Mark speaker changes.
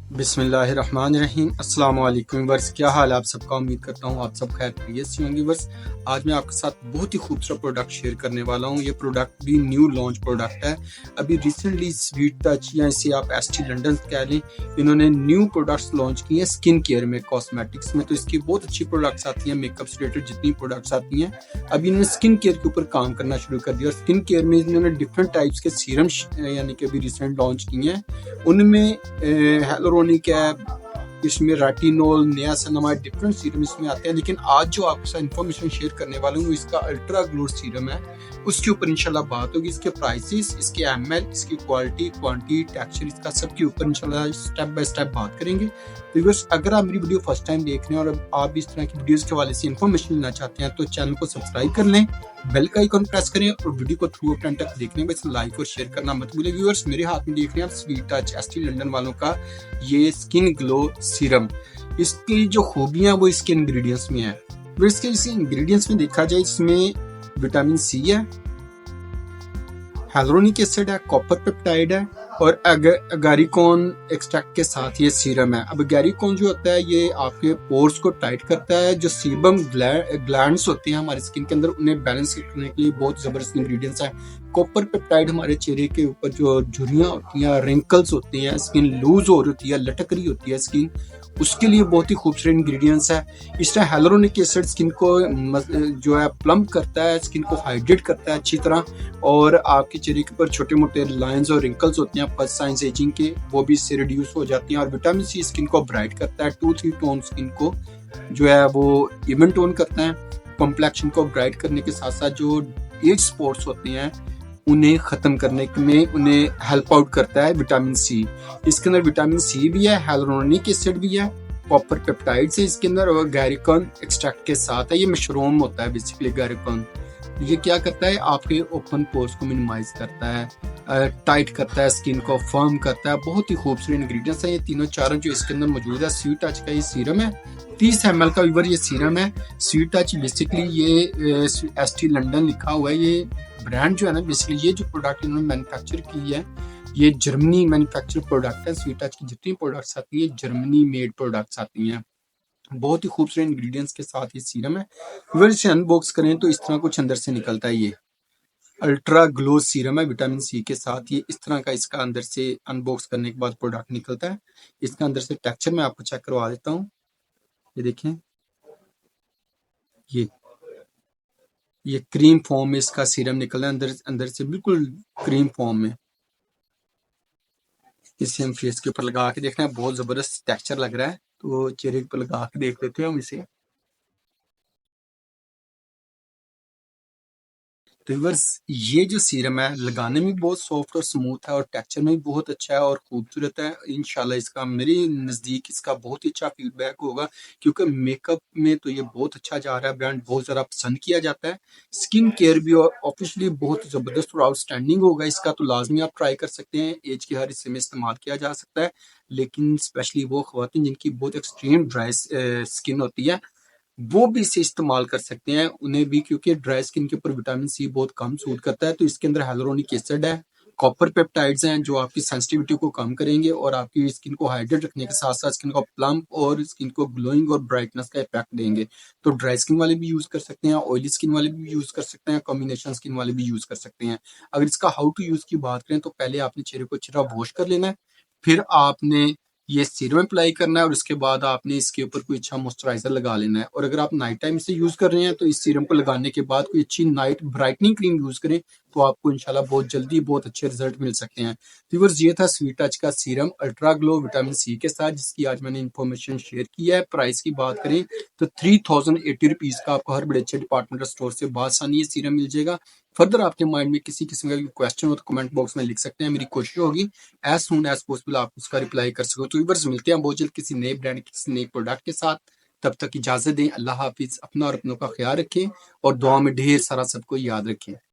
Speaker 1: बिस्मिल्लाहिर्रहमानिर्रहीम। अस्सलाम वालेकुम व्यूअर्स, क्या हाल है आप सबका। उम्मीद करता हूँ आप सब खैर खैरियत से होंगे। व्यूअर्स, आज मैं आपके साथ बहुत ही खूबसूरत प्रोडक्ट शेयर करने वाला हूँ। ये प्रोडक्ट भी न्यू लॉन्च प्रोडक्ट है। अभी रिसेंटली स्वीट टच या इसे आप एसटी लंदन कह लें, इन्होंने न्यू प्रोडक्ट्स लॉन्च किए हैं स्किन केयर में, कॉस्मेटिक्स में। तो इसकी बहुत अच्छी प्रोडक्ट्स आती हैं, मेकअप से रिलेटेड जितनी प्रोडक्ट्स आती हैं। अभी इन्होंने स्किन केयर के ऊपर काम करना शुरू कर दिया और स्किन केयर में इन्होंने डिफरेंट टाइप्स के सीरम्स यानी कि अभी रिसेंट लॉन्च किए हैं। उनमें हेलोरोनिक है, इसमें रेटिनोल, नियासिनामाइड, डिफरेंट सीरम इसमें आते हैं। लेकिन आज जो आपके साथ इन्फॉर्मेशन शेयर करने वाला हूँ इसका अल्ट्रा ग्लो सीरम है, उसके ऊपर इंशाल्लाह बात होगी। इसके प्राइसेस, इसके एमएल, इसकी क्वालिटी, क्वांटिटी, टेक्सचर, इसका सबके ऊपर इंशाल्लाह स्टेप बाय स्टेप बात करेंगे। व्यूअर्स, अगर आप मेरी वीडियो फर्स्ट टाइम देख रहे हैं और आप इस तरह की वीडियोस के हवाले से इन्फॉर्मेशन लेना चाहते हैं तो चैनल को सब्सक्राइब कर लें, बेल का आइकन प्रेस करें और वीडियो को थ्रू एंड तक देखने में लाइक और शेयर करना मत भूलें। व्यूअर्स, मेरे हाथ में देख रहे हैं आप स्वीट टच एसटी लंदन वालों का ये स्किन ग्लो सीरम। इसकी जो खूबियां वो इसके इंग्रेडिएंट्स में है। तो इसके इंग्रेडिएंट्स में देखा जाए, इसमें विटामिन सी है, hyaluronic एसिड है, कॉपर पेप्टाइड है और एगारिकॉन एक्सट्रैक्ट के साथ ये सीरम है। अब एगारिकॉन जो होता है ये आपके पोर्स को टाइट करता है। जो सीबम ग्लैंड्स होते हैं हमारे स्किन के अंदर, उन्हें बैलेंस करने के लिए बहुत जबरदस्त इंग्रेडिएंट्स है। कॉपर पेप्टाइड हमारे चेहरे के ऊपर जो झुर्रियां होती हैं, रिंकल्स होती हैं, स्किन लूज हो रही होती है, लटक रही होती है स्किन, उसके लिए बहुत ही खूबसूरत इंग्रेडिएंट्स है। इस तरह हेलोरोनिक एसिड स्किन को जो है प्लम्प करता है, स्किन को हाइड्रेट करता है अच्छी तरह, और आपके चेहरे के ऊपर छोटे मोटे लाइंस और रिंकल्स होते हैं फर्स्ट साइंस एजिंग के, वो भी इससे रिड्यूस हो जाती हैं। और विटामिन सी स्किन को ब्राइट करता है, 2-3 टोन स्किन को जो है वो इवन टोन करता है। कॉम्प्लेक्शन को ब्राइट करने के साथ साथ जो एज स्पॉट्स होते हैं उन्हें खत्म करने में उन्हें हेल्प आउट करता है विटामिन सी। इसके अंदर विटामिन सी भी है, हेलोरोनिक एसिड भी है, कॉपर पेप्टाइड्स है इसके अंदर, और गैरिकॉन एक्सट्रैक्ट के साथ है। ये मशरूम होता है बेसिकली गैरिकॉन। ये क्या करता है, आपके ओपन पोर्स को मिनिमाइज करता है, टाइट करता है, स्किन को फर्म करता है। बहुत ही खूबसूरत इंग्रेडिएंट्स हैं ये तीनों चारों जो इसके अंदर मौजूद है। स्वीट टच का ये सीरम है, 30 ml का व्यूअर ये सीरम है। स्वीट टच बेसिकली ये एसटी लंदन लिखा हुआ है। ये ब्रांड जो है ना, बेसिकली ये जो प्रोडक्ट इन्होंने मैन्युफैक्चर की है ये जर्मनी मैन्युफैक्चर प्रोडक्ट है। स्वीट टच की जितनी प्रोडक्ट्स आती है जर्मनी मेड प्रोडक्ट्स आती हैं। बहुत ही खूबसूरत इंग्रेडिएंट्स के साथ ये सीरम है। अगर इसे अनबॉक्स करें तो इस तरह कुछ अंदर से निकलता है। ये अल्ट्रा ग्लो सीरम है विटामिन सी के साथ। ये इस तरह का इसका अंदर से अनबॉक्स करने के बाद प्रोडक्ट निकलता है। इसका अंदर से टेक्सचर मैं आपको चेक करवा देता हूँ। ये देखें, ये क्रीम फॉर्म में इसका सीरम निकला है अंदर से, बिल्कुल क्रीम फॉर्म में। इसे हम फेस के ऊपर लगा के देखना है, बहुत जबरदस्त टेक्सचर लग रहा है, तो चेहरे के ऊपर लगा के देख लेते हैं हम इसे। तो व्यूअर्स, ये जो सीरम है लगाने में बहुत सॉफ्ट और स्मूथ है और टेक्सचर में भी बहुत अच्छा है और खूबसूरत है। इंशाल्लाह इसका मेरे नज़दीक इसका बहुत ही अच्छा फीडबैक होगा, क्योंकि मेकअप में तो ये बहुत अच्छा जा रहा है, ब्रांड बहुत ज़्यादा पसंद किया जाता है। स्किन केयर भी ऑफिशियली बहुत ज़बरदस्त और आउटस्टैंडिंग होगा इसका, तो लाजमी आप ट्राई कर सकते हैं। एज के हर हिस्से में इस्तेमाल किया जा सकता है, लेकिन स्पेशली वो ख़वातीन जिनकी बहुत एक्सट्रीम ड्राई स्किन होती है वो भी इसे इस्तेमाल कर सकते हैं, उन्हें भी, क्योंकि ड्राई स्किन के ऊपर विटामिन सी बहुत कम सूट करता है। तो इसके अंदर हेलोरोनिक एसिड है, कॉपर पेप्टाइड्स हैं जो आपकी सेंसिटिविटी को कम करेंगे और आपकी स्किन को हाइड्रेट रखने के साथ साथ स्किन को प्लम्प और स्किन को ग्लोइंग और ब्राइटनेस का इफेक्ट देंगे। तो ड्राई स्किन वाले भी यूज कर सकते हैं, ऑयली स्किन वाले भी यूज कर सकते हैं, कॉम्बिनेशन स्किन वाले भी यूज कर सकते हैं। अगर इसका हाउ टू यूज की बात करें तो पहले आपने चेहरे को अच्छी तरह वॉश कर लेना है, फिर आपने ये सीरम अप्लाई करना है और उसके बाद आपने इसके ऊपर कोई अच्छा मॉइस्चराइजर लगा लेना है। और अगर आप नाइट टाइम इसे यूज कर रहे हैं तो इस सीरम को लगाने के बाद कोई अच्छी नाइट ब्राइटनिंग क्रीम यूज करें, तो आपको इंशाल्लाह बहुत जल्दी बहुत अच्छे रिजल्ट मिल सकते हैं। व्यूअर्स, ये था स्वीट टच का serum ultra glow vitamin C के साथ, जिसकी आज मैंने इन्फॉर्मेशन शेयर की है। प्राइस की बात करें तो 3080 रुपीज का आपको हर बड़े अच्छे डिपार्टमेंटल स्टोर से बासानी ये सीरम मिल जाएगा। फर्दर आपके माइंड में किसी किस्म का क्वेश्चन हो तो कमेंट बॉक्स में लिख सकते हैं, मेरी कोशिश होगी एज सून एज पॉसिबल आप उसका रिप्लाई कर सको। तो व्यूअर्स, मिलते हैं बहुत जल्द किसी नए ब्रांड किसी नए प्रोडक्ट के साथ। तब तक इजाजत दें। अल्लाह हाफिज। अपना और अपनों का ख्याल रखें और दुआ में ढेर सारा सबको याद रखें।